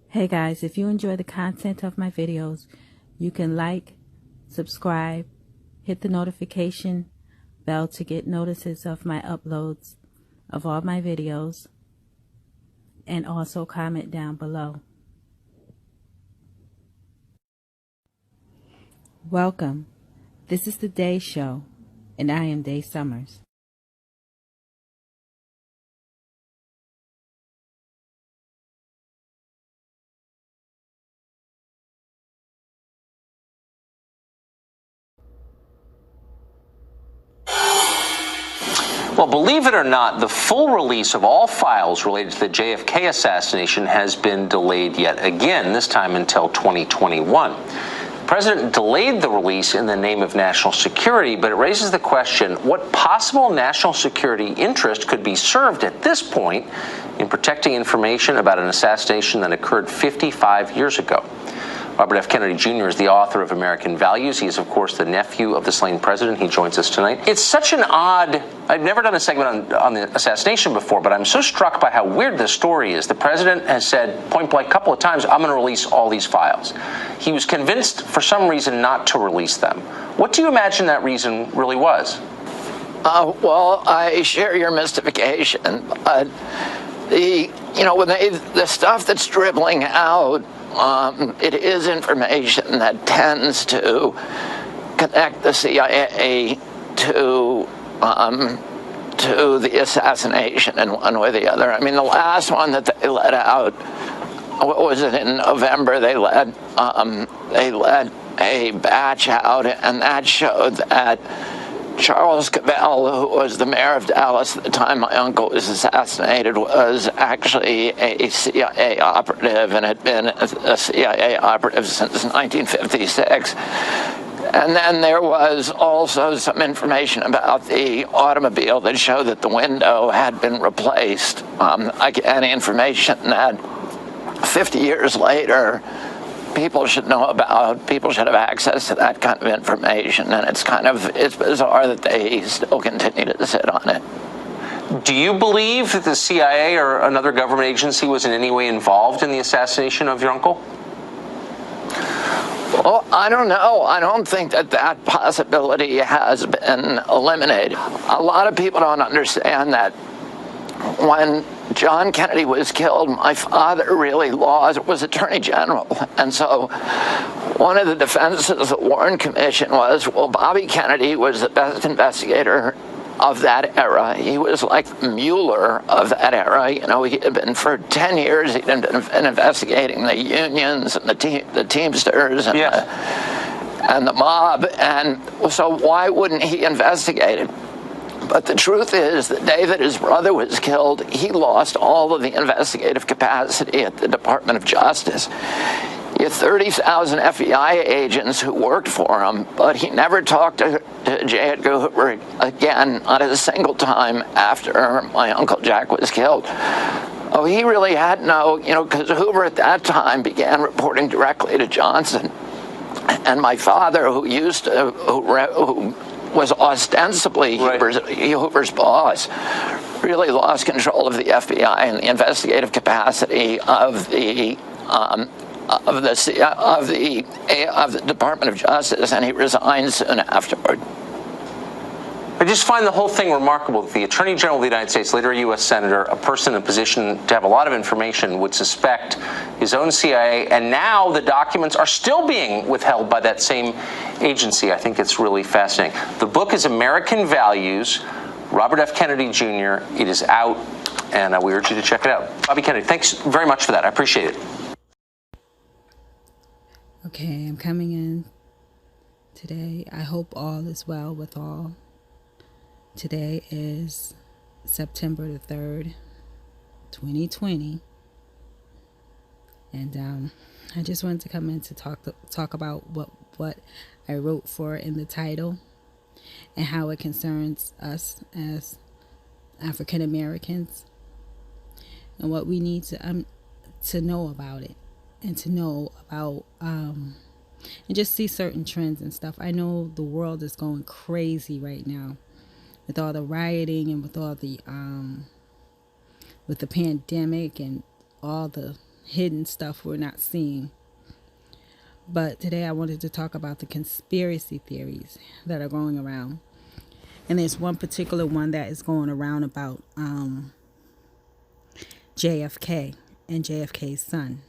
Hey guys, if you enjoy the content of my videos, you can like, subscribe, hit the notification bell to get notices of my uploads of all my videos, and also comment down below. Welcome. This is the Day Show, and I am Day Summers. Well, believe it or not, the full release of all files related to the JFK assassination has been delayed yet again, this time until 2021. The president delayed the release in the name of national security, but it raises the question, what possible national security interest could be served at this point in protecting information about an assassination that occurred 55 years ago? Robert F. Kennedy Jr. is the author of American Values. He is, of course, the nephew of the slain president. He joins us tonight. It's such an odd... I've never done a segment on the assassination before, but I'm so struck by how weird this story is. The president has said point-blank a couple of times, I'm going to release all these files. He was convinced, for some reason, not to release them. What do you imagine that reason really was? Well, I share your mystification. When the stuff that's dribbling out, it is information that tends to connect the CIA to the assassination in one way or the other. I mean, the last one that they let out, what was it, in November, they let a batch out, and that showed that Charles Cavell, who was the mayor of Dallas at the time my uncle was assassinated, was actually a CIA operative and had been a CIA operative since 1956. And then there was also some information about the automobile that showed that the window had been replaced. Again, information that 50 years later, people should know about, people should have access to that kind of information, and it's bizarre that they still continue to sit on it. Do you believe that the CIA or another government agency was in any way involved in the assassination of your uncle? Well, I don't know. I don't think that possibility has been eliminated. A lot of people don't understand that when John Kennedy was killed, my father really was Attorney General. And so one of the defenses of the Warren Commission was, well, Bobby Kennedy was the best investigator of that era. He was like Mueller of that era. You know, he had been for 10 years, he'd been investigating the unions and the Teamsters and, and the mob. And so why wouldn't he investigate it? But the truth is, the day that his brother was killed, he lost all of the investigative capacity at the Department of Justice. He had 30,000 FBI agents who worked for him, but he never talked to J. Edgar Hoover again, not a single time after my Uncle Jack was killed. Oh, he really had no, because Hoover at that time began reporting directly to Johnson. And my father, who was ostensibly Hoover's boss, really lost control of the FBI and the investigative capacity of the Department of Justice, and he resigned soon afterward. I just find the whole thing remarkable that the Attorney General of the United States, later a U.S. Senator, a person in a position to have a lot of information, would suspect his own CIA, and now the documents are still being withheld by that same agency. I think it's really fascinating. The book is American Values, Robert F. Kennedy Jr. It is out, and we urge you to check it out. Bobby Kennedy, thanks very much for that. I appreciate it. Okay, I'm coming in today. I hope all is well with all. Today is September the 3rd, 2020. And I just wanted to come in to talk about what I wrote for in the title and how it concerns us as African Americans and what we need to know about it, and to know about and just see certain trends and stuff. I know the world is going crazy right now with all the rioting and with all the with the pandemic and all the hidden stuff we're not seeing. But today I wanted to talk about the conspiracy theories that are going around. And there's one particular one that is going around about JFK and JFK's son.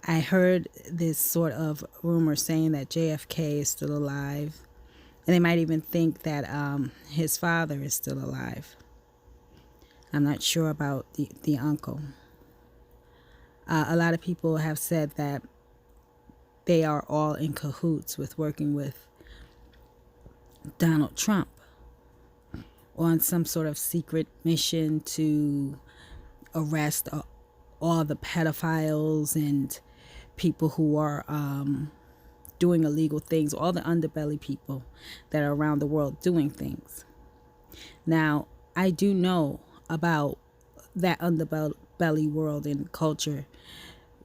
I heard this sort of rumor saying that JFK is still alive. And they might even think that his father is still alive. I'm not sure about the uncle. A lot of people have said that they are all in cahoots with working with Donald Trump on some sort of secret mission to arrest all the pedophiles and people who are doing illegal things, all the underbelly people that are around the world doing things. Now, I do know about that underbelly world and culture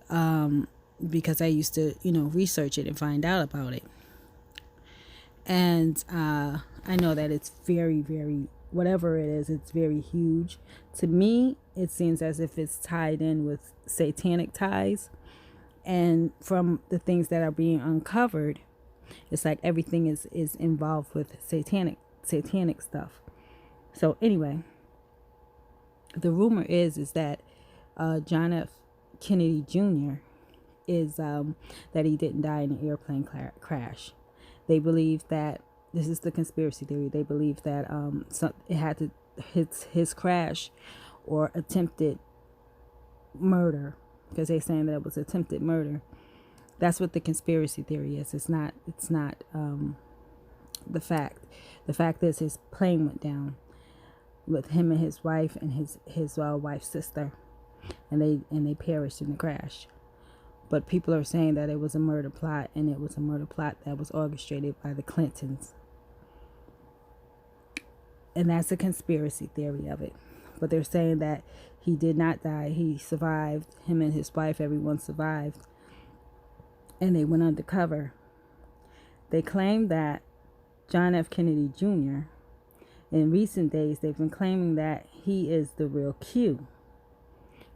because I used to, research it and find out about it. And I know that it's very, very, whatever it is, it's very huge. To me, it seems as if it's tied in with satanic ties. And from the things that are being uncovered, it's like everything is involved with satanic stuff. So anyway, the rumor is that John F. Kennedy Jr. is that he didn't die in an airplane crash. They believe that, this is the conspiracy theory, they believe that it had to his crash or attempted murder, because they're saying that it was attempted murder. That's what the conspiracy theory is. It's not the fact. The fact is his plane went down with him and his wife and his wife's sister, and they perished in the crash. But people are saying that it was a murder plot, and it was a murder plot that was orchestrated by the Clintons. And that's a conspiracy theory of it. But they're saying that he did not die. He survived. Him and his wife, everyone survived. And they went undercover. They claim that John F. Kennedy Jr., in recent days, they've been claiming that he is the real Q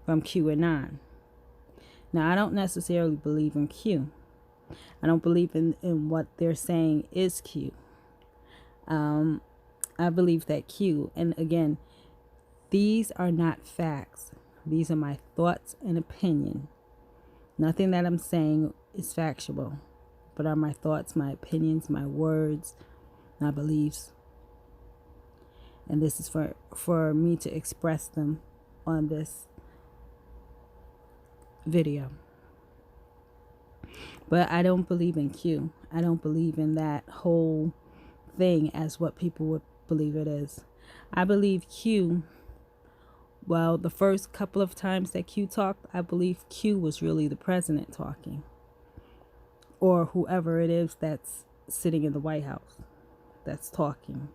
from QAnon. Now, I don't necessarily believe in Q. I don't believe in what they're saying is Q. I believe that Q, and again, these are not facts. These are my thoughts and opinion. Nothing that I'm saying is factual, but are my thoughts, my opinions, my words, my beliefs. And this is for me to express them on this video. But I don't believe in Q. I don't believe in that whole thing as what people would believe it is. I believe Q, well, the first couple of times that Q talked, I believe Q was really the president talking, or whoever it is that's sitting in the White House that's talking.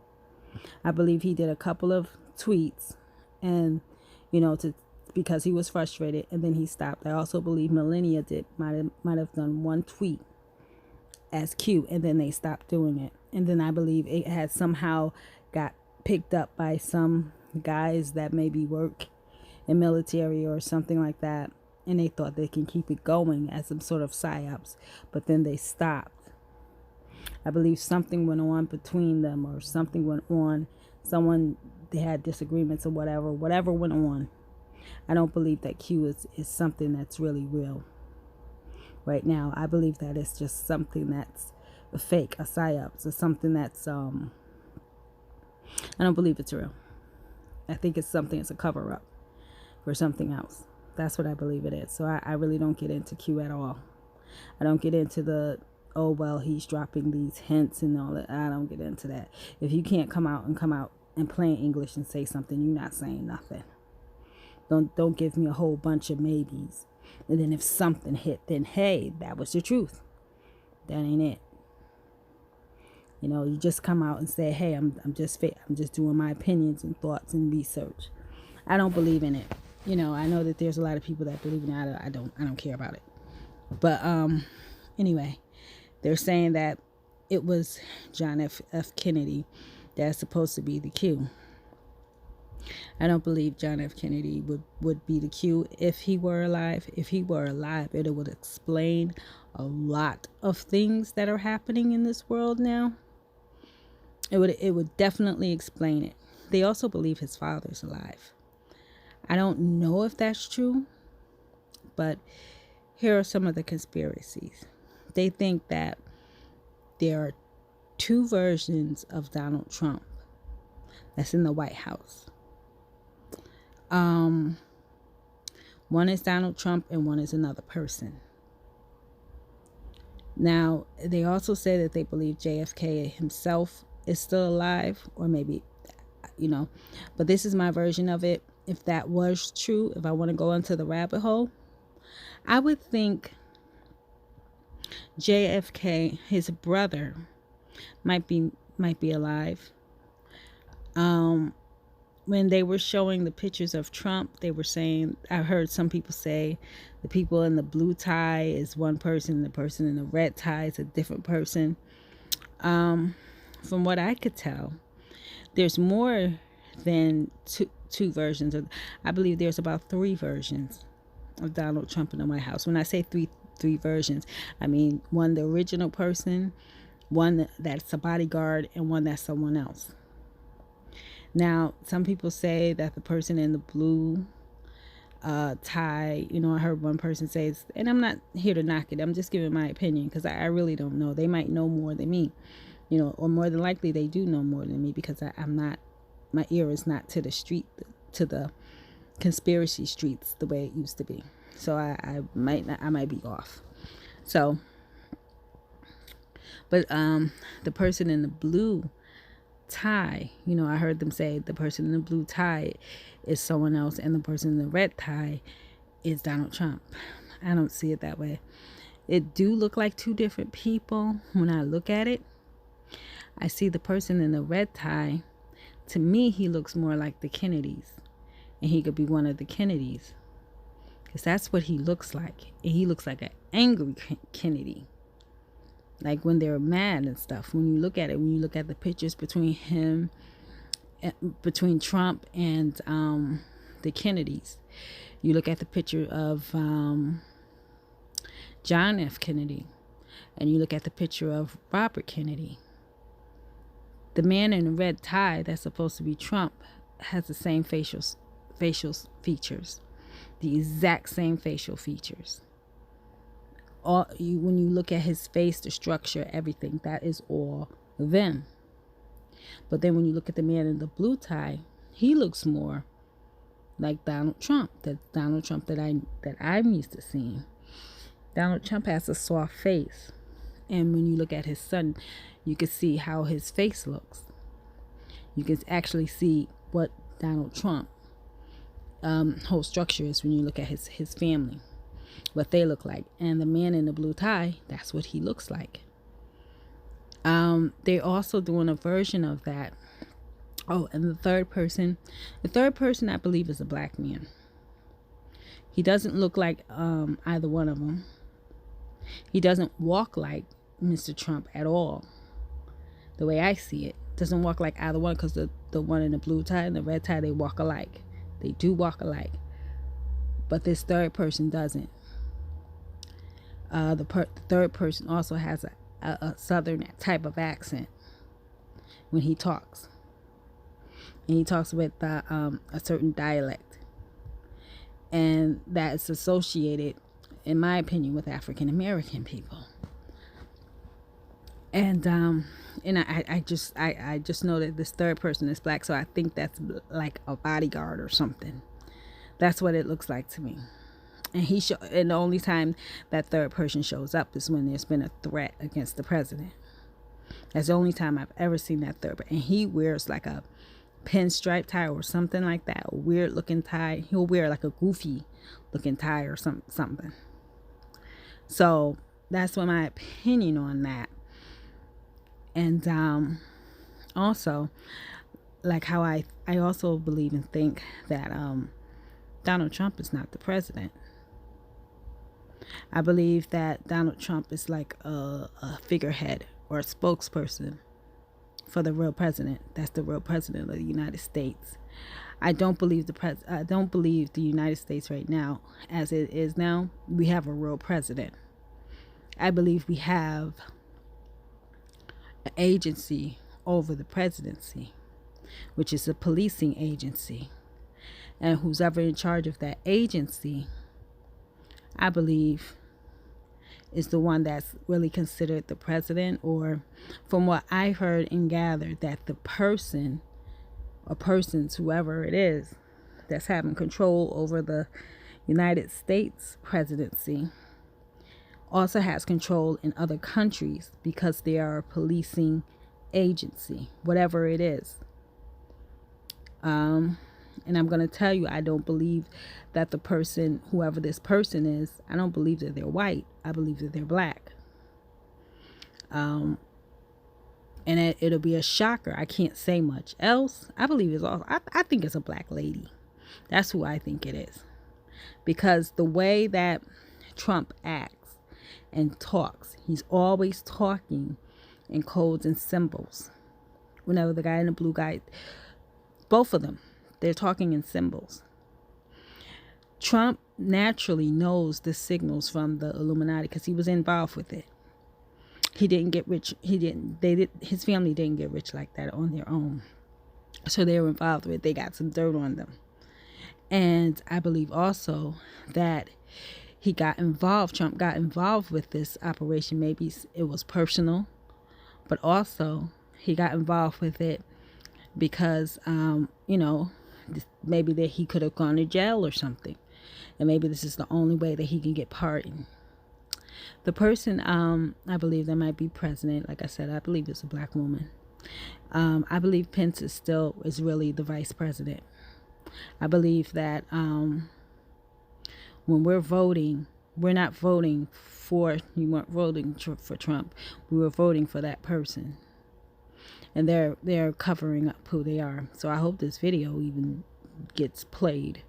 I believe he did a couple of tweets, and because he was frustrated, and then he stopped. I also believe Melania might have done one tweet as Q, and then they stopped doing it. And then I believe it had somehow got picked up by some guys that maybe work in military or something like that, and they thought they can keep it going as some sort of psyops, but then they stopped. I believe something went on between them, or something went on. They had disagreements or whatever went on. I don't believe that Q is something that's really real right now. I believe that it's just something that's a fake, a psyops, or something that's I don't believe it's real. I think it's a cover-up for something else. That's what I believe it is. So I really don't get into Q at all. I don't get into the, oh, well, he's dropping these hints and all that. I don't get into that. If you can't come out in plain English and say something, you're not saying nothing. Don't give me a whole bunch of maybes. And then if something hit, then hey, that was the truth. That ain't it. You know, you just come out and say, hey, I'm just doing my opinions and thoughts and research. I don't believe in it. You know, I know that there's a lot of people that believe in it. I don't care about it. But anyway, they're saying that it was John F. Kennedy that's supposed to be the Q. I don't believe John F. Kennedy would be the Q if he were alive. If he were alive, it would explain a lot of things that are happening in this world now. It would definitely explain it. They also believe his father's alive. I don't know if that's true, but here are some of the conspiracies. They think that there are two versions of Donald Trump that's in the White House. One is Donald Trump and one is another person. Now, they also say that they believe JFK himself is still alive, or maybe, you know, but this is my version of it. If that was true, if I want to go into the rabbit hole, I would think JFK, his brother, might be alive. When they were showing the pictures of Trump, they were saying, I heard some people say the people in the blue tie is one person, the person in the red tie is a different person. From what I could tell, there's more than two versions of, I believe there's about 3 versions of Donald Trump in the White House. When I say three versions, I mean one the original person, one that's a bodyguard, and one that's someone else. Now, some people say that the person in the blue tie, you know, I heard one person say, and I'm not here to knock it, I'm just giving my opinion because I really don't know. They might know more than me, you know, or more than likely they do know more than me, because I'm not, my ear is not to the street, to the conspiracy streets the way it used to be. So I might be off. So, but the person in the blue tie, you know, I heard them say the person in the blue tie is someone else and the person in the red tie is Donald Trump. I don't see it that way. It do look like 2 different people when I look at it. I see the person in the red tie. To me, he looks more like the Kennedys, and he could be one of the Kennedys, because that's what he looks like. And he looks like an angry Kennedy, like when they're mad and stuff. When you look at it, when you look at the pictures between him, between Trump and the Kennedys, you look at the picture of John F. Kennedy, and you look at the picture of Robert Kennedy. The man in the red tie that's supposed to be Trump has the same facial features, the exact same facial features. When you look at his face, the structure, everything, that is all them. But then when you look at the man in the blue tie, he looks more like Donald Trump, the Donald Trump that I'm used to seeing. Donald Trump has a soft face, and when you look at his son, you can see how his face looks. You can actually see what Donald Trump whole structure is when you look at his family, what they look like. And the man in the blue tie, that's what he looks like. They're also doing a version of that. Oh, and the third person I believe is a black man. He doesn't look like either one of them. He doesn't walk like Mr. Trump at all. The way I see it, doesn't walk like either one, because the one in the blue tie and the red tie, they walk alike. They do walk alike. But this third person doesn't. The third person also has a southern type of accent when he talks. And he talks with a certain dialect. And that's associated, in my opinion, with African American people. And I just know that this third person is black, so I think that's like a bodyguard or something. That's what it looks like to me. And and the only time that third person shows up is when there's been a threat against the president. That's the only time I've ever seen that third. And he wears like a pinstripe tie or something like that, a weird looking tie. He'll wear like a goofy looking tie or something. So that's what my opinion on that. And also, like how I also believe and think that Donald Trump is not the president. I believe that Donald Trump is like a figurehead or a spokesperson for the real president. That's the real president of the United States. I don't believe the United States right now, as it is now, we have a real president. I believe we have an agency over the presidency, which is a policing agency. And who's ever in charge of that agency, I believe, is the one that's really considered the president, or from what I heard and gathered, that the person or persons, whoever it is, that's having control over the United States presidency also has control in other countries because they are a policing agency, whatever it is. And I'm going to tell you, I don't believe that the person, whoever this person is, I don't believe that they're white. I believe that they're black. And it'll be a shocker. I can't say much else. I believe it's all, I think it's a black lady. That's who I think it is. Because the way that Trump acts and talks, he's always talking in codes and symbols. Whenever the guy and the blue guy, both of them, they're talking in symbols. Trump naturally knows the signals from the Illuminati because he was involved with it. He didn't get rich. His family didn't get rich like that on their own. So they were involved with it. They got some dirt on them. And I believe also that Trump got involved with this operation. Maybe it was personal, but also he got involved with it because, maybe that he could have gone to jail or something. And maybe this is the only way that he can get pardoned. The person, I believe that might be president, like I said, I believe it's a black woman. I believe Pence is really the vice president. I believe that when we're voting, we're not voting you weren't voting for Trump. We were voting for that person. And they're covering up who they are. So I hope this video even gets played.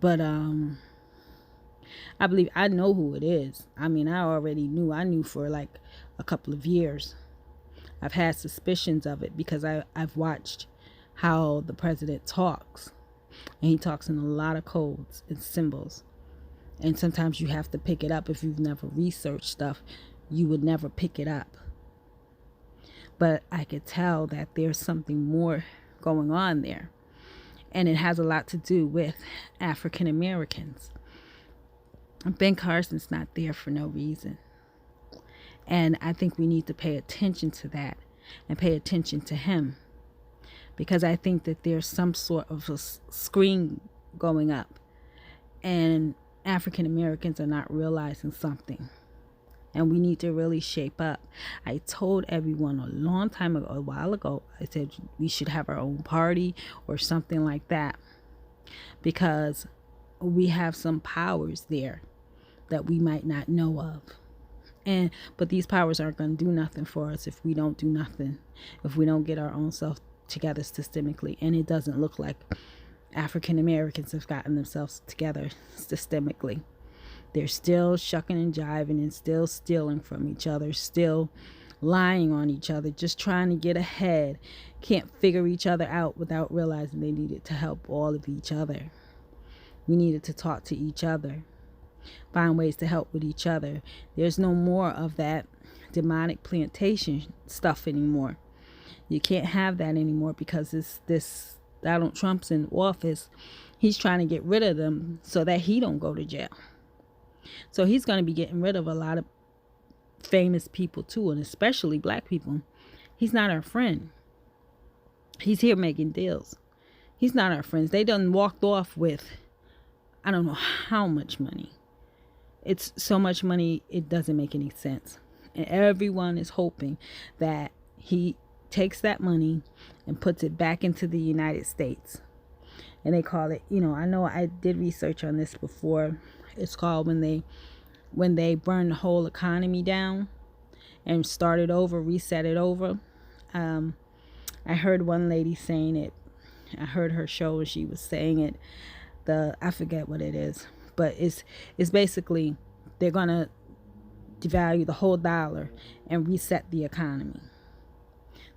But I believe I know who it is. I mean, I knew for like a couple of years. I've had suspicions of it because I've watched how the president talks. And he talks in a lot of codes and symbols. And sometimes you have to pick it up. If you've never researched stuff, you would never pick it up. But I could tell that there's something more going on there. And it has a lot to do with African Americans. Ben Carson's not there for no reason. And I think we need to pay attention to that and pay attention to him. Because I think that there's some sort of a screen going up. And African Americans are not realizing something. And we need to really shape up. I told everyone a while ago, I said we should have our own party or something like that. Because we have some powers there that we might not know of. But these powers aren't going to do nothing for us if we don't do nothing. If we don't get our own self together systemically. And it doesn't look like African Americans have gotten themselves together systemically. They're still shucking and jiving and still stealing from each other, still lying on each other, just trying to get ahead. Can't figure each other out without realizing they needed to help all of each other. We needed to talk to each other, find ways to help with each other. There's no more of that demonic plantation stuff anymore. You can't have that anymore because this Donald Trump's in office. He's trying to get rid of them so that he don't go to jail. So he's going to be getting rid of a lot of famous people too, and especially black people. He's not our friend. He's here making deals. He's not our friends. They done walked off with, I don't know how much money. It's so much money, it doesn't make any sense. And everyone is hoping that he takes that money and puts it back into the United States. And they call it, I know I did research on this before. It's called when they burn the whole economy down and start it over, reset it over. I heard one lady saying it. I heard her show and she was saying it. I forget what it is, but it's basically they're gonna devalue the whole dollar and reset the economy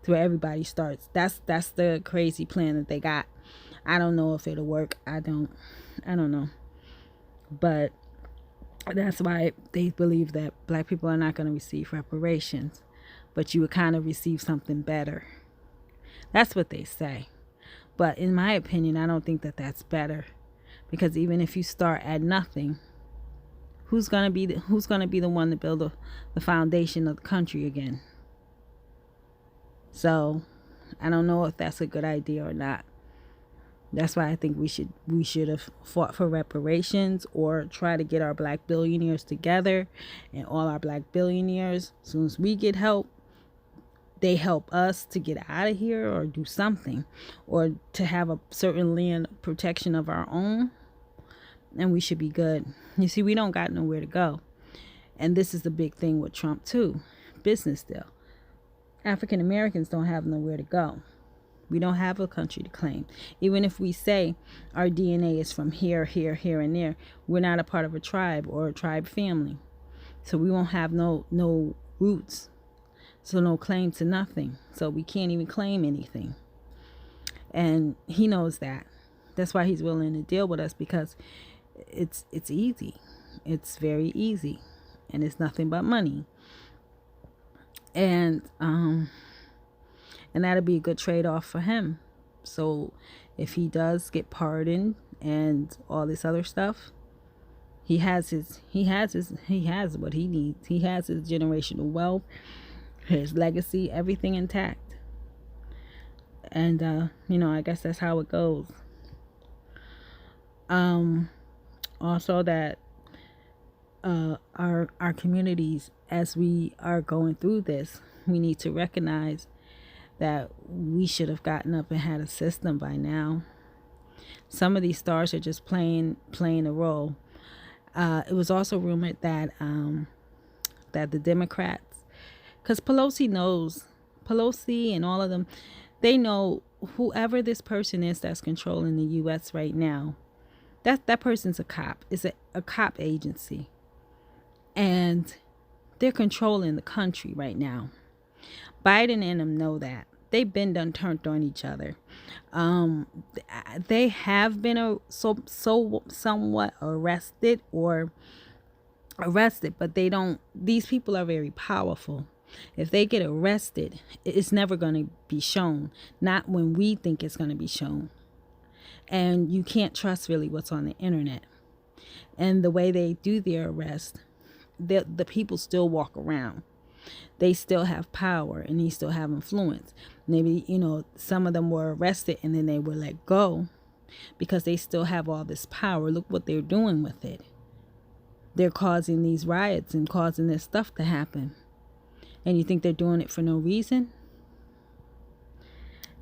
to where everybody starts. That's the crazy plan that they got. I don't know if it'll work. I don't know, but that's why they believe that black people are not going to receive reparations, but you would kind of receive something better. That's what they say. But in my opinion, I don't think that that's better, because even if you start at nothing, who's going to be the one to build the foundation of the country again? So I don't know if that's a good idea or not. That's why I think we should have fought for reparations, or try to get our black billionaires together, and all our black billionaires, as soon as we get help, they help us to get out of here or do something, or to have a certain land protection of our own, and we should be good. You see, we don't got nowhere to go. And this is the big thing with Trump too. Business deal. African Americans don't have nowhere to go. We don't have a country to claim. Even if we say our DNA is from here, here, here, and there, we're not a part of a tribe or a tribe family. So we won't have no roots. So no claim to nothing. So we can't even claim anything. And he knows that. That's why he's willing to deal with us, because it's easy. It's very easy. And it's nothing but money. And that'll be a good trade-off for him. So if he does get pardoned and all this other stuff, he has what he needs. He has his generational wealth, his legacy, everything intact. And I guess that's how it goes. Also that our communities, as we are going through this, we need to recognize that we should have gotten up and had a system by now. Some of these stars are just playing a role. It was also rumored that the Democrats, because Pelosi and all of them, they know whoever this person is that's controlling the U.S. right now, that person's a cop. It's a cop agency. And they're controlling the country right now. Biden and them know that. They've been done turned on each other. They have been somewhat arrested, but they don't. These people are very powerful. If they get arrested, it's never going to be shown. Not when we think it's going to be shown. And you can't trust really what's on the internet. And the way they do their arrest, the people still walk around. They still have power and they still have influence. Maybe, some of them were arrested and then they were let go because they still have all this power. Look what they're doing with it. They're causing these riots and causing this stuff to happen. And you think they're doing it for no reason?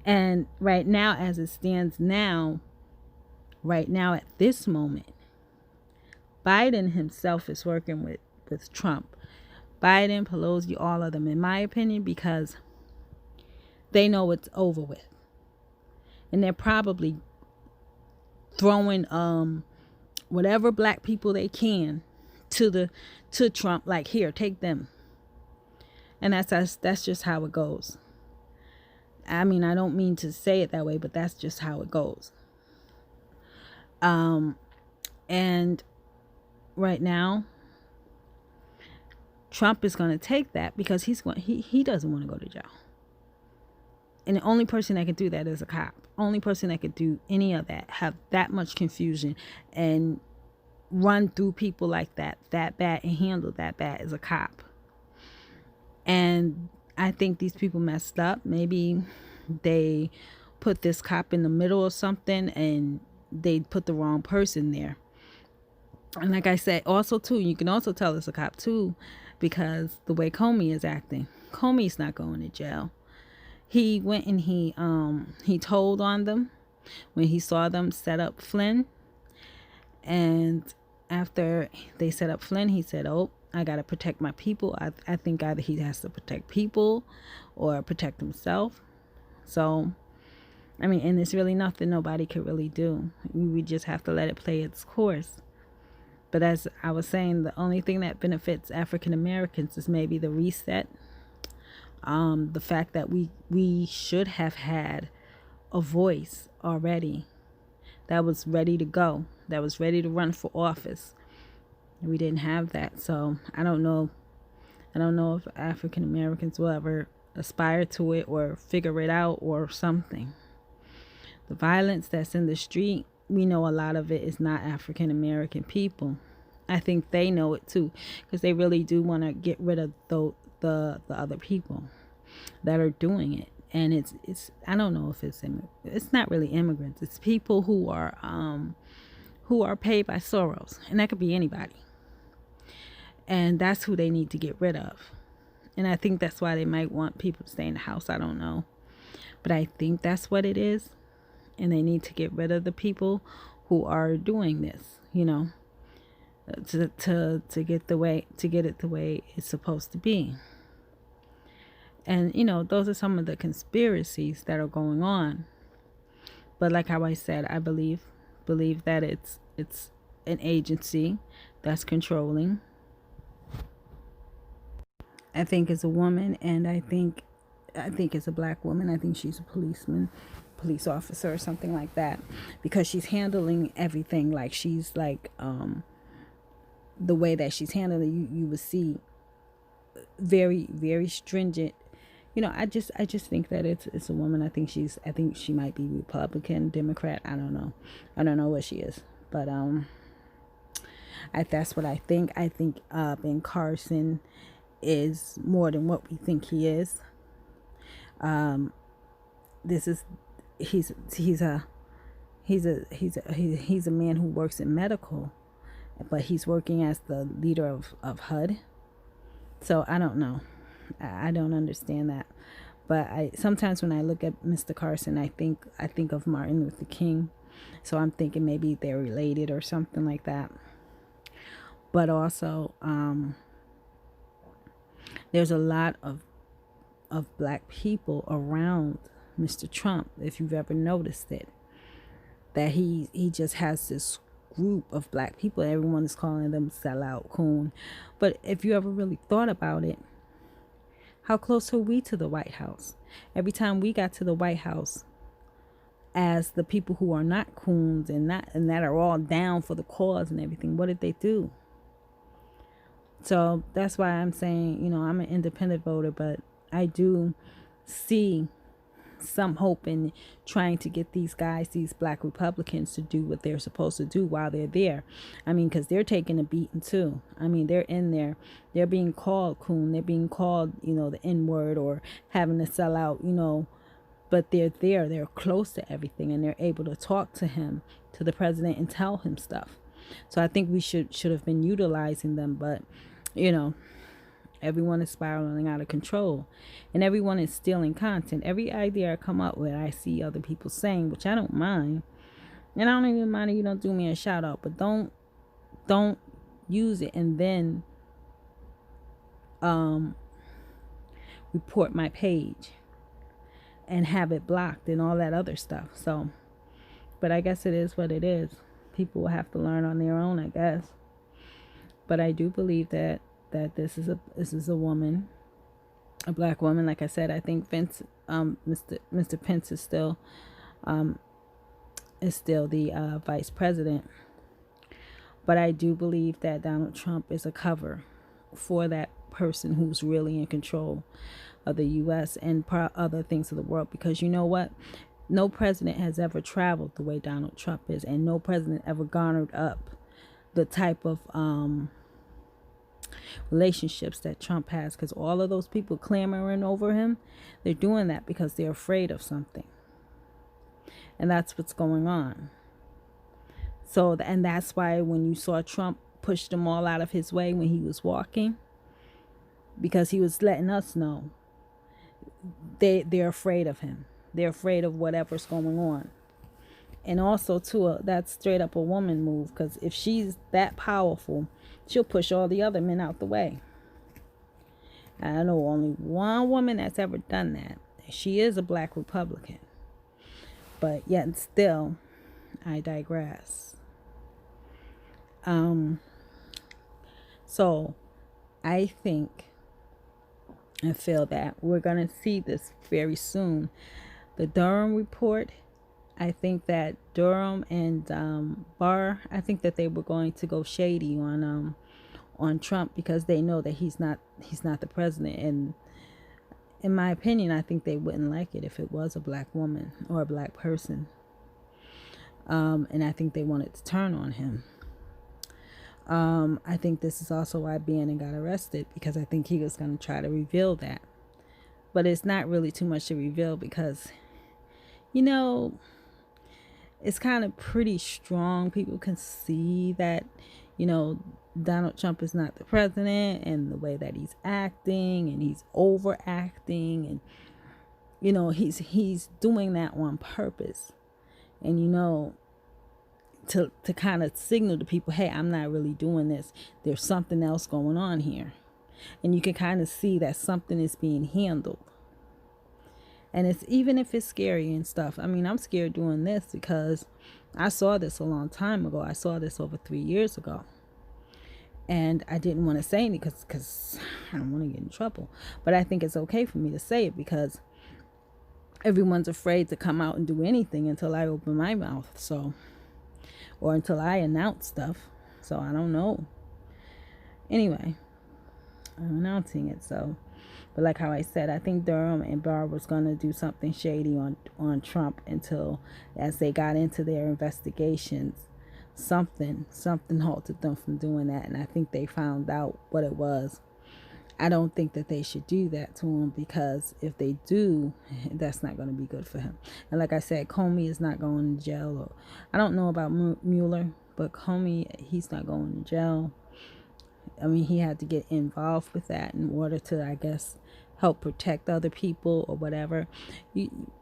And right now, as it stands now, right now at this moment, Biden himself is working with Trump. Biden, Pelosi, all of them, in my opinion, because they know it's over with. And they're probably throwing whatever black people they can to Trump, like, here, take them. And that's just how it goes. I mean, I don't mean to say it that way, but that's just how it goes. And right now, Trump is going to take that because he doesn't want to go to jail. And the only person that can do that is a cop. Only person that could do any of that, have that much confusion and run through people like that bad and handle that bad, is a cop. And I think these people messed up. Maybe they put this cop in the middle of something and they put the wrong person there. And like I said, also too, you can also tell it's a cop too, because the way Comey is acting. Comey's not going to jail. he went and he told on them when he saw them set up Flynn. And after they set up Flynn, he said, oh, I got to protect my people. I think either he has to protect people or protect himself. So, I mean, and it's really nothing nobody could really do. We just have to let it play its course. But as I was saying, the only thing that benefits African Americans is maybe the reset. The fact that we should have had a voice already that was ready to go, that was ready to run for office. We didn't have that. So I don't know if African Americans will ever aspire to it or figure it out or something. The violence that's in the street, we know a lot of it is not African American people. I think they know it too, because they really do want to get rid of the other people that are doing it. And it's I don't know if it's not really immigrants. It's people who are paid by Soros, and that could be anybody. And that's who they need to get rid of. And I think that's why they might want people to stay in the house. I don't know, but I think that's what it is. And they need to get rid of the people who are doing this, you know, to get it the way it's supposed to be. And, you know, those are some of the conspiracies that are going on. But like how I said, I believe that it's an agency that's controlling. I think it's a woman, and I think it's a black woman. I think she's a police officer or something like that, because she's handling everything like she's like the way that she's handling, you would see very, very stringent. You know, I just think that it's a woman. I think she might be Republican, Democrat. I don't know what she is, but that's what I think. I think Ben Carson is more than what we think he is. He's a man who works in medical, but he's working as the leader of HUD. So I don't know. I don't understand that. But sometimes when I look at Mr. Carson, I think of Martin Luther King. So I'm thinking maybe they're related or something like that. But also, there's a lot of black people around Mr. Trump, if you've ever noticed it, that he just has this group of black people. Everyone is calling them sellout, coon. But if you ever really thought about it, how close are we to the White House? Every time we got to the White House, as the people who are not coons and that are all down for the cause and everything, what did they do? So that's why I'm saying, you know, I'm an independent voter, but I do see some hope in trying to get these black Republicans, to do what they're supposed to do while they're there. I mean, because they're taking a beating too. I mean, they're in there. They're being called coon. They're being called, you know, the N-word, or having to sell out, you know. But they're there. They're close to everything, and they're able to talk to him, to the president, and tell him stuff. So I think we should have been utilizing them. But, you know, everyone is spiraling out of control, and everyone is stealing content. Every idea I come up with, I see other people saying, which I don't mind. And I don't even mind if you don't do me a shout out, but don't use it and then report my page and have it blocked and all that other stuff. So, but I guess it is what it is. People will have to learn on their own, I guess. But I do believe that this is a woman, a black woman. Like I said, I think Mr. Pence is still the vice president. But I do believe that Donald Trump is a cover for that person who's really in control of the U.S. and other things of the world. Because you know what? No president has ever traveled the way Donald Trump is, and no president ever garnered up the type of relationships that Trump has, because all of those people clamoring over him, they're doing that because they're afraid of something, and that's what's going on. So, and that's why when you saw Trump push them all out of his way when he was walking, because he was letting us know they're afraid of him. They're afraid of whatever's going on. And also, too, that's straight up a woman move, because if she's that powerful, she'll push all the other men out the way. I know only one woman that's ever done that. She is a black Republican. But yet still, I digress. So I think and feel that we're going to see this very soon. The Durham report, I think that Durham and Barr, I think that they were going to go shady on Trump, because they know that he's not the president. And in my opinion, I think they wouldn't like it if it was a black woman or a black person. And I think they wanted to turn on him. I think this is also why Bannon got arrested, because I think he was going to try to reveal that. But it's not really too much to reveal, because, you know, it's kind of pretty strong. People can see that, you know, Donald Trump is not the president, and the way that he's acting, and he's overacting, and, you know, he's doing that on purpose. And, you know, to kind of signal to people, hey, I'm not really doing this. There's something else going on here. And you can kind of see that something is being handled. And it's, even if it's scary and stuff, I mean, I'm scared doing this because I saw this a long time ago. I saw this over 3 years ago. And I didn't want to say anything because I don't want to get in trouble. But I think it's okay for me to say it, because everyone's afraid to come out and do anything until I open my mouth. So, or until I announce stuff. So I don't know. Anyway, I'm announcing it. So, but like how I said, I think Durham and Barr was going to do something shady on Trump, until, as they got into their investigations, something halted them from doing that. And I think they found out what it was. I don't think that they should do that to him, because if they do, that's not going to be good for him. And like I said, Comey is not going to jail. Or, I don't know about Mueller, but Comey, he's not going to jail. I mean, he had to get involved with that in order to, I guess, help protect other people or whatever.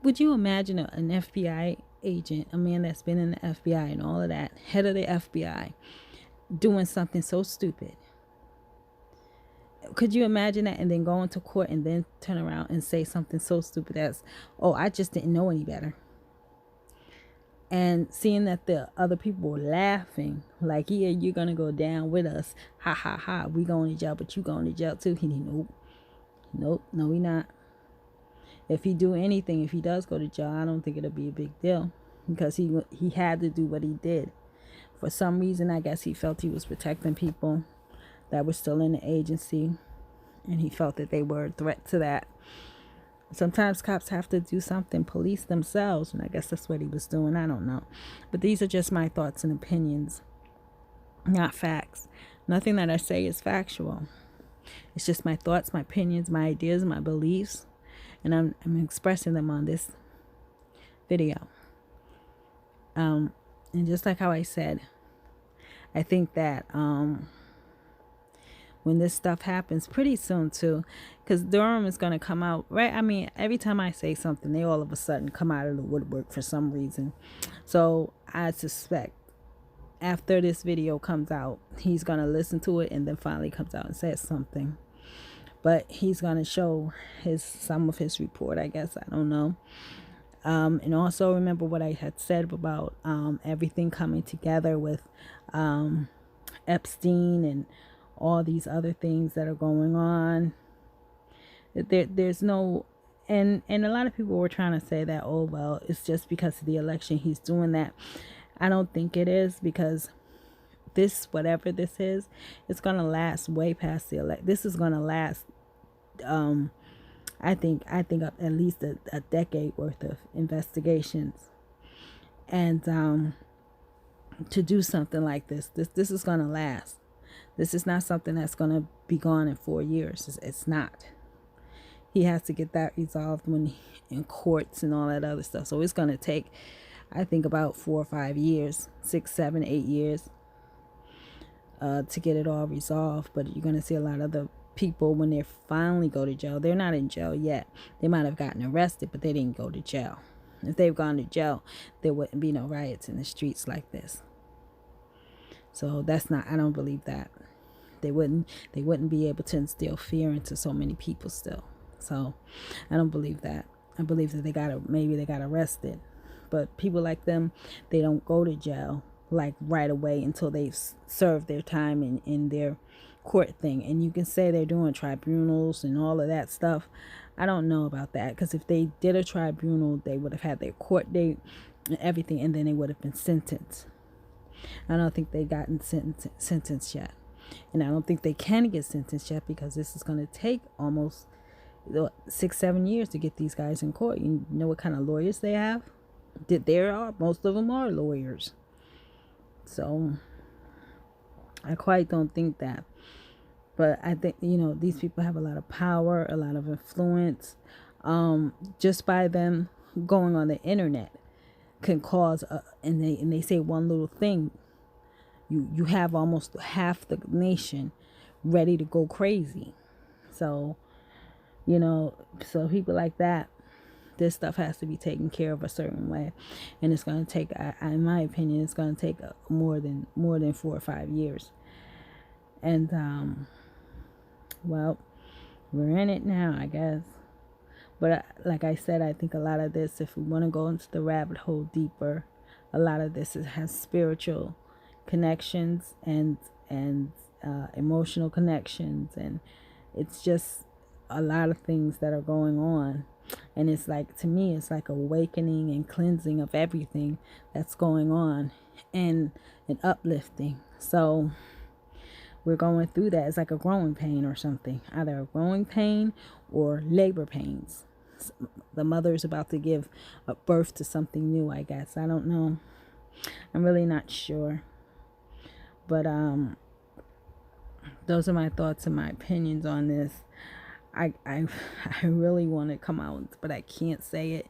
Would you imagine an FBI agent, a man that's been in the FBI and all of that, head of the FBI, doing something so stupid? Could you imagine that? And then go into court and then turn around and say something so stupid as, oh, I just didn't know any better. And seeing that the other people were laughing, like, yeah, you're going to go down with us. Ha, ha, ha. We going to jail, but you going to jail too. He didn't, nope, no, we not. If he do anything, if he does go to jail, I don't think it'll be a big deal, because he had to do what he did. For some reason, I guess he felt he was protecting people that were still in the agency, and he felt that they were a threat to that. Sometimes cops have to do something, police themselves, and I guess that's what he was doing. I don't know. But these are just my thoughts and opinions, not facts. Nothing that I say is factual. It's just my thoughts, my opinions, my ideas, my beliefs, and I'm expressing them on this video. And just like how I said, I think that when this stuff happens pretty soon too, because Durham is going to come out, right? I mean, every time I say something, they all of a sudden come out of the woodwork for some reason. So I suspect after this video comes out, he's going to listen to it and then finally comes out and says something. But he's going to show some of his report, I guess. I don't know. And also remember what I had said about everything coming together with Epstein and all these other things that are going on. There's no, and a lot of people were trying to say that, oh, well, it's just because of the election he's doing that. I don't think it is, because this, whatever this is, it's going to last way past the election. This is going to last, I think at least a decade worth of investigations. And to do something like this is going to last. This is not something that's going to be gone in 4 years. It's not. He has to get that resolved in courts and all that other stuff. So it's going to take, I think, about 4 or 5 years, 6, 7, 8 years to get it all resolved. But you're going to see a lot of the people when they finally go to jail. They're not in jail yet. They might have gotten arrested, but they didn't go to jail. If they've gone to jail, there wouldn't be no riots in the streets like this. So that's not, I don't believe that. They wouldn't be able to instill fear into so many people still. So I don't believe that. I believe that maybe they got arrested. But people like them, they don't go to jail like right away until they've served their time in their court thing. And you can say they're doing tribunals and all of that stuff. I don't know about that, because if they did a tribunal, they would have had their court date and everything, and then they would have been sentenced. I don't think they've gotten sentenced yet. And I don't think they can get sentenced yet, because this is going to take almost 6-7 years to get these guys in court. You know what kind of lawyers they have? Most of them are lawyers. So I quite don't think that. But I think, these people have a lot of power, a lot of influence. Just by them going on the internet can cause, and they say one little thing, you have almost half the nation ready to go crazy. So, so people like that, this stuff has to be taken care of a certain way, and it's going to take, in my opinion, it's going to take more than 4 or 5 years. And well, we're in it now, I guess. But like I said, I think a lot of this, if we want to go into the rabbit hole deeper, a lot of this has spiritual connections and emotional connections, and it's just a lot of things that are going on. And it's like, to me, it's like awakening and cleansing of everything that's going on, and an uplifting. So we're going through that. It's like a growing pain or something, either a growing pain or labor pains. The mother's about to give a birth to something new, I guess. I don't know. I'm really not sure. But those are my thoughts and my opinions on this. I really want to come out, but I can't say it.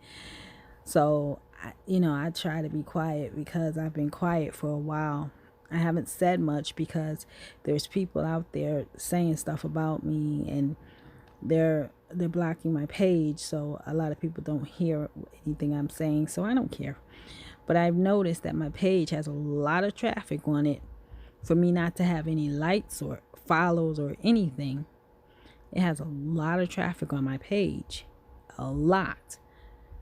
So, I try to be quiet, because I've been quiet for a while. I haven't said much because there's people out there saying stuff about me, and they're blocking my page, so a lot of people don't hear anything I'm saying, so I don't care. But I've noticed that my page has a lot of traffic on it. For me not to have any likes or follows or anything, it has a lot of traffic on my page. A lot.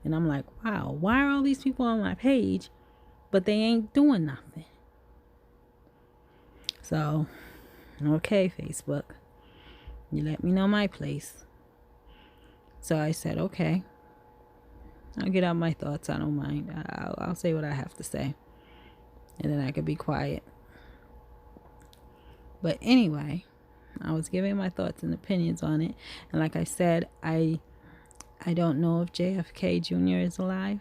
And I'm like, wow, why are all these people on my page, but they ain't doing nothing? So, okay, Facebook, you let me know my place. So I said, okay, I'll get out my thoughts. I don't mind. I'll say what I have to say, and then I could be quiet. But anyway, I was giving my thoughts and opinions on it. And like I said, I don't know if JFK Jr. is alive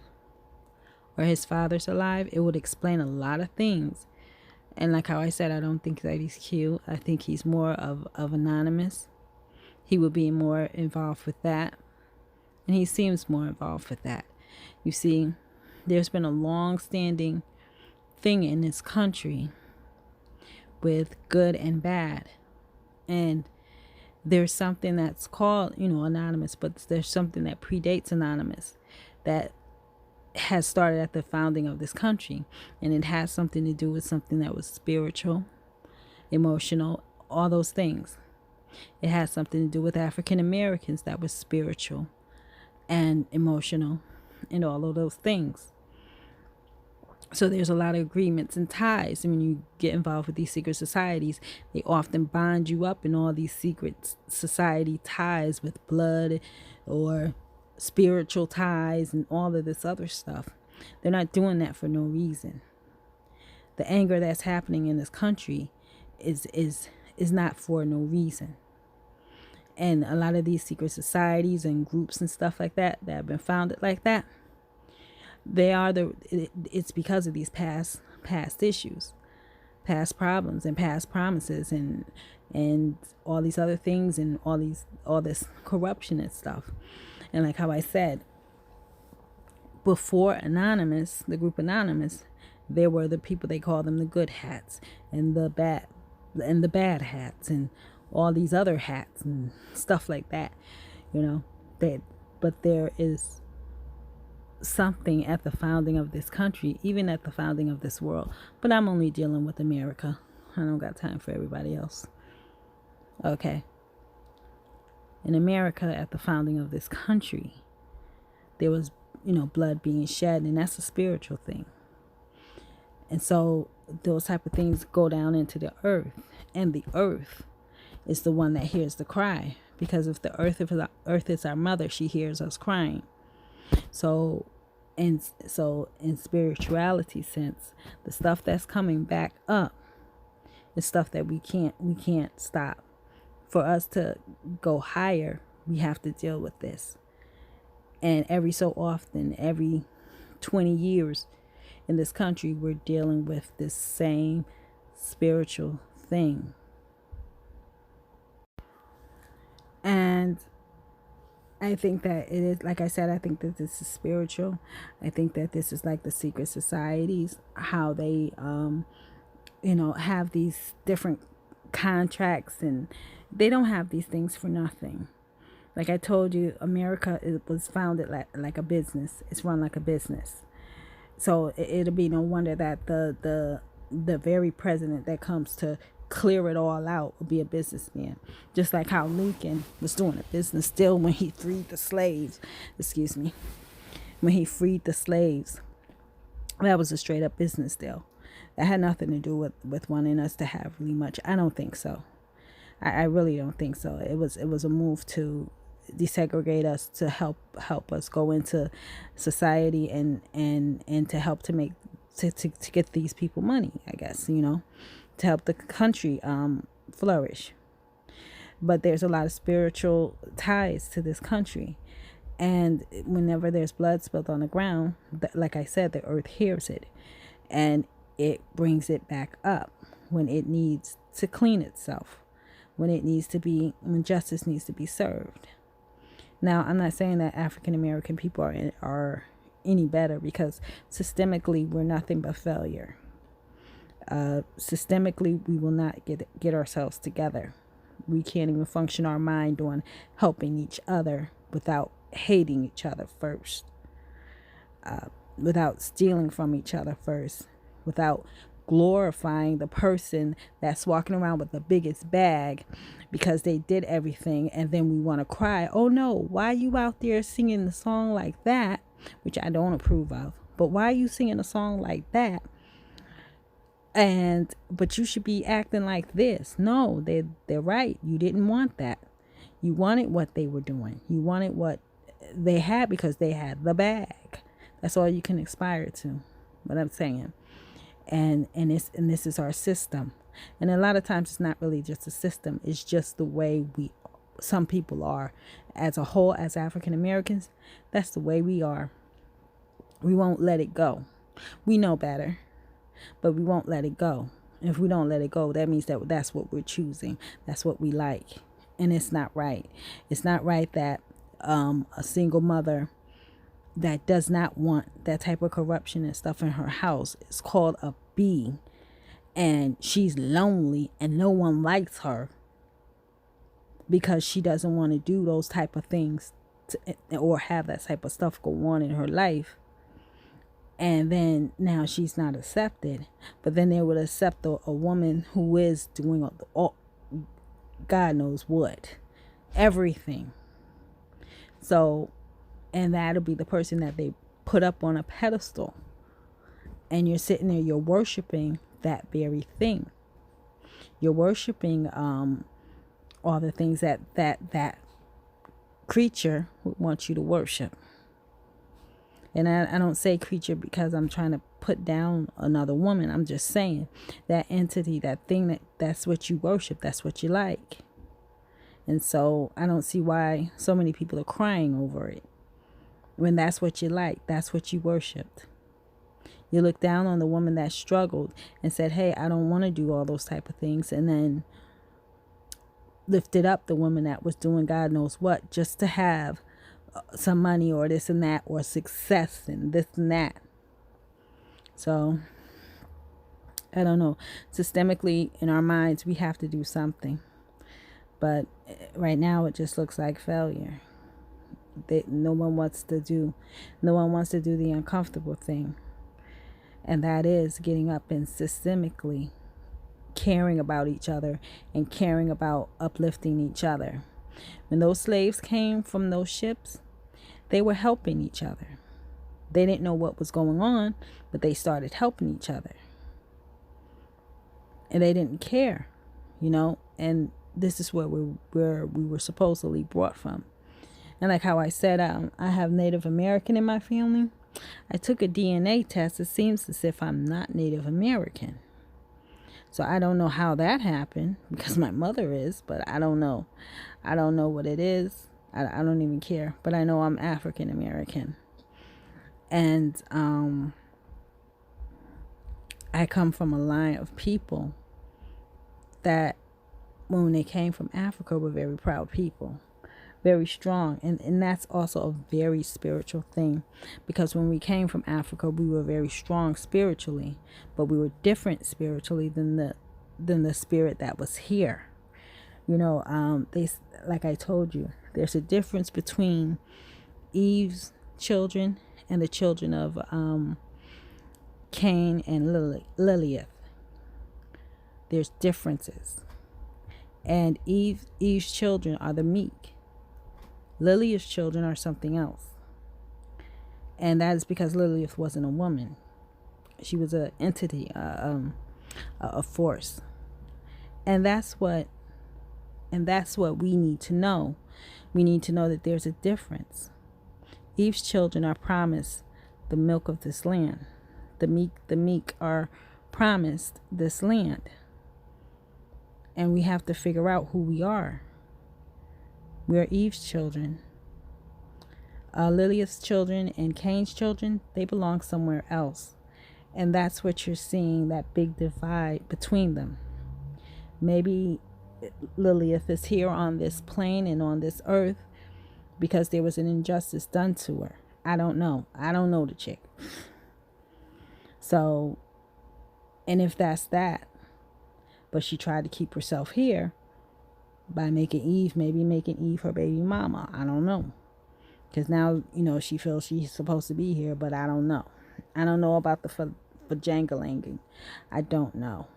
or his father's alive. It would explain a lot of things. And like how I said, I don't think that he's cute. I think he's more of anonymous. He would be more involved with that. And he seems more involved with that. You see, there's been a long-standing thing in this country with good and bad. And there's something that's called, anonymous, but there's something that predates anonymous that has started at the founding of this country, and it has something to do with something that was spiritual, emotional, all those things. It has something to do with African Americans that was spiritual and emotional and all of those things. So there's a lot of agreements and ties. And when you get involved with these secret societies, they often bind you up in all these secret society ties with blood or spiritual ties and all of this other stuff. They're not doing that for no reason. The anger that's happening in this country is not for no reason. And a lot of these secret societies and groups and stuff like that have been founded like that, it's because of these past issues, past problems and past promises and all these other things and all this corruption and stuff. And like how I said, before Anonymous, the group Anonymous, there were the people, they call them the good hats and the bad hats and all these other hats and stuff like that, but there is something at the founding of this country, even at the founding of this world. But I'm only dealing with America. I don't got time for everybody else. Okay. In America, at the founding of this country, there was, blood being shed, and that's a spiritual thing. And so those type of things go down into the earth, and the earth is the one that hears the cry, because if the earth is our mother, she hears us crying. So in spirituality sense, the stuff that's coming back up is stuff that we can't stop. For us to go higher, we have to deal with this. And every so often, every 20 years in this country, we're dealing with this same spiritual thing. And I think that it is, like I said, I think that this is spiritual. I think that this is like the secret societies, how they, have these different contracts, and they don't have these things for nothing. Like I told you, America was founded like a business. It's run like a business. So it'll be no wonder that the very president that comes to clear it all out will be a businessman. Just like how Lincoln was doing a business still when he freed the slaves. When he freed the slaves, that was a straight up business deal. That had nothing to do with wanting us to have really much. I don't think so. I really don't think so. It was a move to desegregate us, to help us go into society and to help to make to get these people money, I guess, to help the country flourish. But there's a lot of spiritual ties to this country, and whenever there's blood spilled on the ground, like I said, the earth hears it, and it brings it back up when it needs to clean itself, when justice needs to be served. Now, I'm not saying that African American people are any better, because systemically we're nothing but failure. Systemically, we will not get ourselves together. We can't even function our mind on helping each other without hating each other first, without stealing from each other first, without glorifying the person that's walking around with the biggest bag because they did everything, and then we want to cry, oh no, why are you out there singing the song like that, which I don't approve of, but why are you singing a song like that, but you should be acting like this? No, they're right. You didn't want that. You wanted what they were doing. You wanted what they had because they had the bag. That's all you can aspire to. What I'm saying. And this is our system. And a lot of times it's not really just a system. It's just the way some people are as a whole, as African Americans. That's the way we are. We won't let it go. We know better, but we won't let it go. If we don't let it go, that means that's what we're choosing. That's what we like. And it's not right. It's not right that a single mother that does not want that type of corruption and stuff in her house is called a bee, and she's lonely and no one likes her because she doesn't want to do those type of things or have that type of stuff go on in her life. And then now she's not accepted, but then they would accept a woman who is doing all God knows what, everything. So, and that'll be the person that they put up on a pedestal. And you're sitting there, you're worshiping that very thing. You're worshiping all the things that creature would want you to worship. And I don't say creature because I'm trying to put down another woman. I'm just saying that entity, that thing, that's what you worship. That's what you like. And so I don't see why so many people are crying over it. When that's what you like, that's what you worshiped. You look down on the woman that struggled and said, hey, I don't want to do all those type of things. And then lifted up the woman that was doing God knows what just to have some money or this and that or success and this and that. So I don't know. Systemically in our minds, we have to do something. But right now it just looks like failure. No one wants to do the uncomfortable thing. And that is getting up and systemically caring about each other and caring about uplifting each other. When those slaves came from those ships, they were helping each other. They didn't know what was going on, but they started helping each other. And they didn't care, and this is where we were supposedly brought from. And like how I said, I have Native American in my family. I took a DNA test. It seems as if I'm not Native American. So I don't know how that happened, because my mother is, but I don't know. I don't know what it is. I don't even care. But I know I'm African American. And I come from a line of people that when they came from Africa were very proud people. Very strong, and that's also a very spiritual thing, because when we came from Africa, we were very strong spiritually, but we were different spiritually than the spirit that was here. They, like I told you, there's a difference between Eve's children and the children of Cain and Lilith. There's differences, and Eve's children are the meek. Lilith's children are something else. And that is because Lilith wasn't a woman. She was an entity, a force. And that's what we need to know. We need to know that there's a difference. Eve's children are promised the milk of this land. The meek are promised this land. And we have to figure out who we are. We're Eve's children. Lilith's children and Cain's children, they belong somewhere else. And that's what you're seeing, that big divide between them. Maybe Lilith is here on this plane and on this earth because there was an injustice done to her. I don't know. I don't know the chick. So, and if that's that, but she tried to keep herself here, by making Eve her baby mama. I don't know. Because now, she feels she's supposed to be here, but I don't know. I don't know about the vajangalanging. I don't know.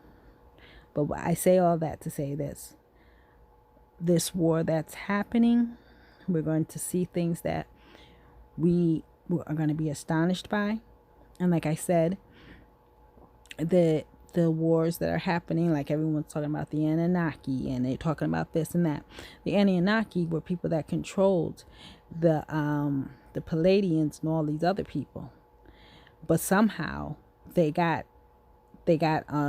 But I say all that to say this. This war that's happening, we're going to see things that we are going to be astonished by. And like I said, the wars that are happening, like everyone's talking about the Anunnaki, and they're talking about this and that. The Anunnaki were people that controlled the Palladians and all these other people, but somehow they got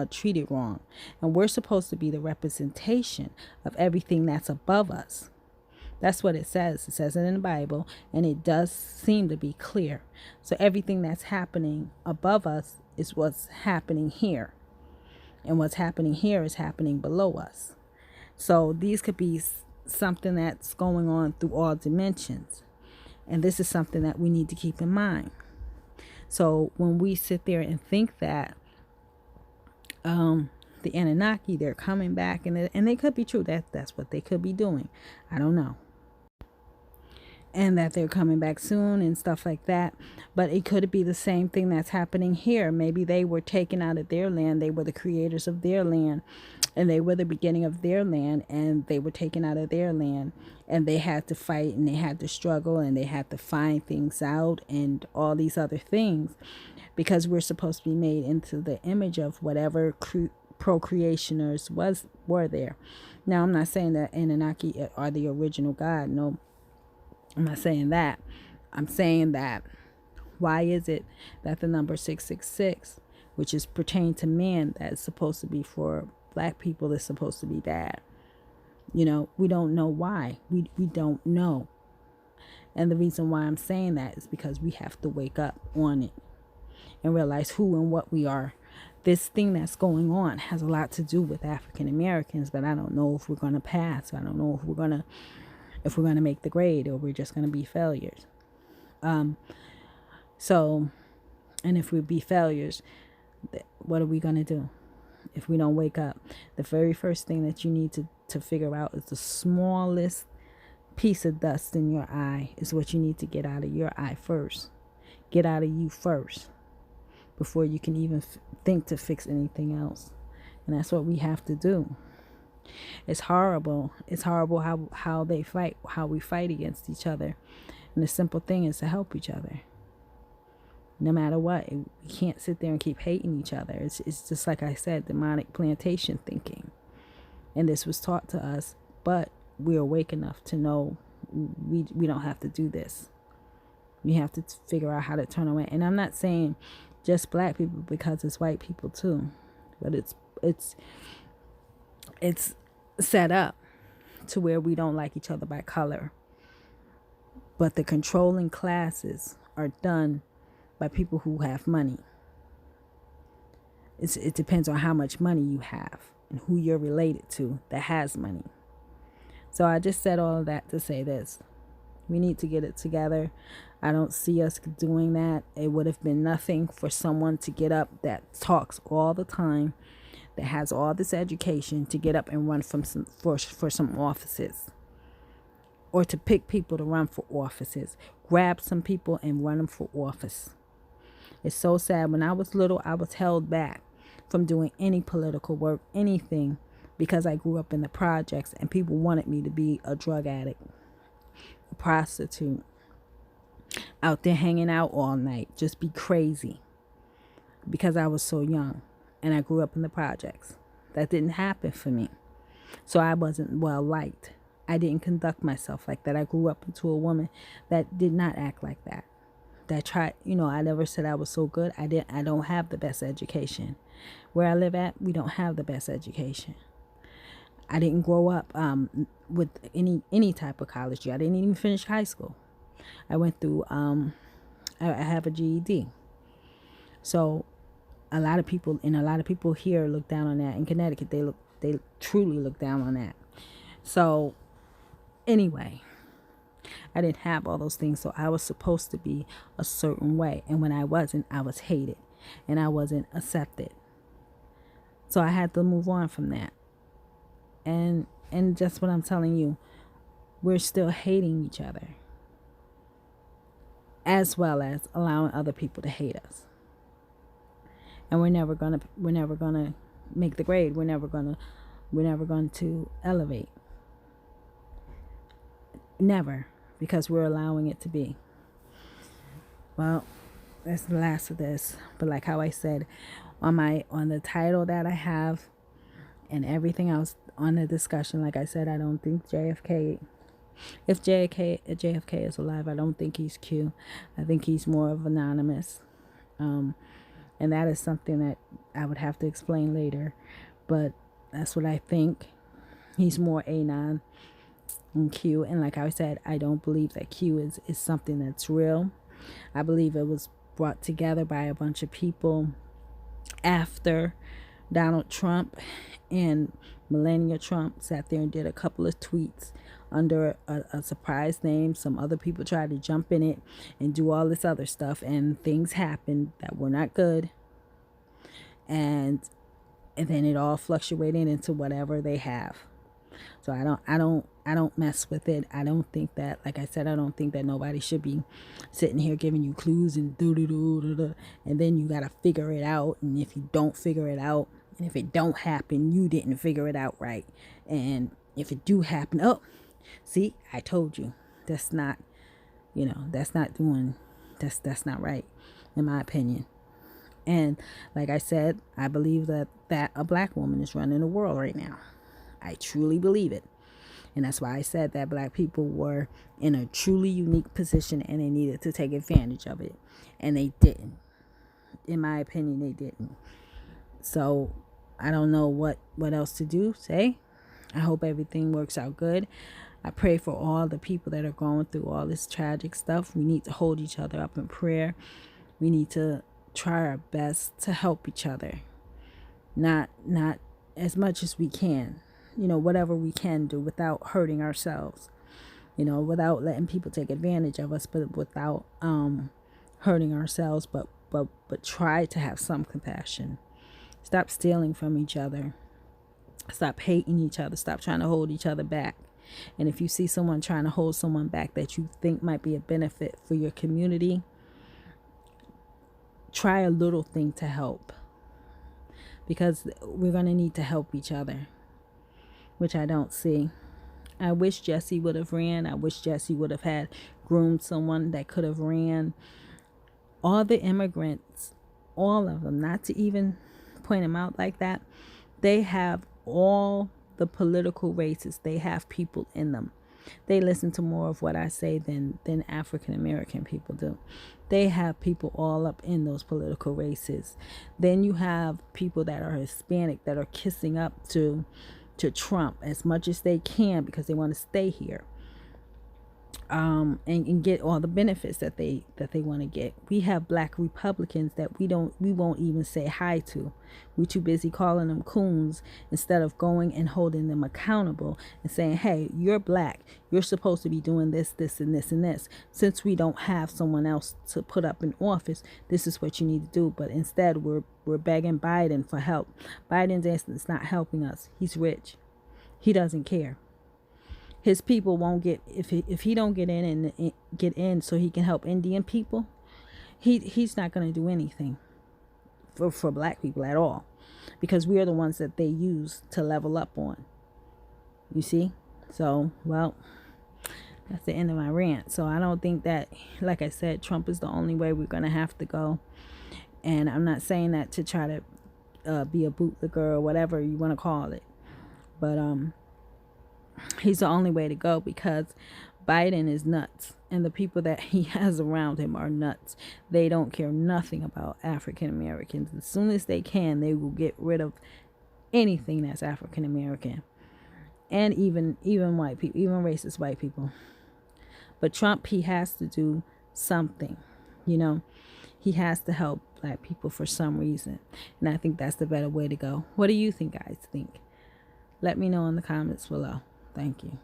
treated wrong, and we're supposed to be the representation of everything that's above us. That's what it says. It says it in the Bible, and it does seem to be clear. So everything that's happening above us is what's happening here. And what's happening here is happening below us. So these could be something that's going on through all dimensions. And this is something that we need to keep in mind. So when we sit there and think that the Anunnaki, they're coming back, and they could be true. That's what they could be doing. I don't know. And that they're coming back soon and stuff like that. But it could be the same thing that's happening here. Maybe they were taken out of their land. They were the creators of their land, and they were the beginning of their land, and they were taken out of their land, and they had to fight, and they had to struggle, and they had to find things out and all these other things, because we're supposed to be made into the image of whatever procreationers were there. Now, I'm not saying that Anunnaki are the original God. No, I'm not saying that. I'm saying that why is it that the number 666, which is pertaining to man, that is supposed to be for black people, is supposed to be bad? We don't know why. We don't know. And the reason why I'm saying that is because we have to wake up on it and realize who and what we are. This thing that's going on has a lot to do with African Americans, but I don't know if we're going to pass. I don't know if we're going to make the grade, or we're just going to be failures. So, and if we be failures, what are we going to do? if we don't wake up. The very first thing that you need to figure out is the smallest piece of dust in your eye is what you need to get out of your eye first. Get out of you first before you can even think to fix anything else. And that's what we have to do. It's horrible. It's horrible how they fight, how we fight against each other. And the simple thing is to help each other. No matter what, we can't sit there and keep hating each other. It's just like I said, demonic plantation thinking. And this was taught to us, but we're awake enough to know we don't have to do this. We have to figure out how to turn away. And I'm not saying just black people, because it's white people too, but it's set up to where we don't like each other by color. But the controlling classes are done by people who have money. It depends on how much money you have and who you're related to that has money. So I just said all of that to say this. We need to get it together. I don't see us doing that. It would have been nothing for someone to get up that talks all the time, that has all this education, to get up and run for some offices, or to pick people to run for offices. Grab some people and run them for office. It's so sad. When I was little, I was held back from doing any political work, anything, because I grew up in the projects and people wanted me to be a drug addict, a prostitute, out there hanging out all night, just be crazy, because I was so young and I grew up in the projects. That didn't happen for me. So I wasn't well liked. I didn't conduct myself like that. I grew up into a woman that did not act like that. That tried, I never said I was so good. I don't have the best education. Where I live at, we don't have the best education. I didn't grow up with any type of college. I didn't even finish high school. I went through, I have a GED. So a lot of people here look down on that. In Connecticut, they truly look down on that. So anyway, I didn't have all those things. So I was supposed to be a certain way. And when I wasn't, I was hated and I wasn't accepted. So I had to move on from that. And just what I'm telling you, we're still hating each other, as well as allowing other people to hate us. And we're never gonna make the grade. We're never going to elevate. Never, because we're allowing it to be. Well, that's the last of this. But like how I said, on the title that I have and everything else on the discussion, like I said, I don't think JFK is alive, I don't think he's Q. I think he's more of anonymous. And that is something that I would have to explain later. But that's what I think. He's more Anon than Q. And like I said, I don't believe that Q is something that's real. I believe it was brought together by a bunch of people after Donald Trump and Melania Trump sat there and did a couple of tweets under a surprise name. Some other people tried to jump in it and do all this other stuff, and things happened that were not good. And then it all fluctuated into whatever they have. So I don't mess with it. I don't think that, like I said, I don't think that nobody should be sitting here giving you clues and and then you gotta figure it out. And if you don't figure it out, and if it don't happen, you didn't figure it out right. And if it do happen, oh, see, I told you. That's not, that's not right, in my opinion. And like I said, I believe that a black woman is running the world right now. I truly believe it. And that's why I said that black people were in a truly unique position and they needed to take advantage of it. And they didn't. In my opinion, they didn't. So I don't know what else to say. I hope everything works out good. I pray for all the people that are going through all this tragic stuff. We need to hold each other up in prayer. We need to try our best to help each other. Not as much as we can. Whatever we can do without hurting ourselves. Without letting people take advantage of us, but without hurting ourselves, but try to have some compassion. Stop stealing from each other. Stop hating each other. Stop trying to hold each other back. And if you see someone trying to hold someone back that you think might be a benefit for your community, try a little thing to help. Because we're going to need to help each other, which I don't see. I wish Jesse would have ran. I wish Jesse would have had groomed someone that could have ran. All the immigrants, all of them, not to even point them out like that, they have all the political races. They have people in them. They listen to more of what I say than African American people do. They have people all up in those political races. Then you have people that are Hispanic that are kissing up to Trump as much as they can because they want to stay here. And get all the benefits that they want to get. We have black Republicans that we won't even say hi to. We're too busy calling them coons instead of going and holding them accountable and saying, hey, you're black. You're supposed to be doing this, this, and this, and this. Since we don't have someone else to put up in office, this is what you need to do. But instead, we're begging Biden for help. Biden's not helping us. He's rich. He doesn't care. His people won't get, if he don't get in so he can help Indian people, he's not going to do anything for black people at all, because we are the ones that they use to level up on. You see? So, well, that's the end of my rant. So I don't think that, like I said, Trump is the only way we're going to have to go. And I'm not saying that to try to be a bootlegger or whatever you want to call it. But he's the only way to go, because Biden is nuts, and the people that he has around him are nuts. They don't care nothing about African Americans. As soon as they can, they will get rid of anything that's African American, and even white people, even racist white people. But Trump, he has to do something, you know. He has to help black people for some reason, and I think that's the better way to go. What do you think, guys? Let me know in the comments below. Thank you.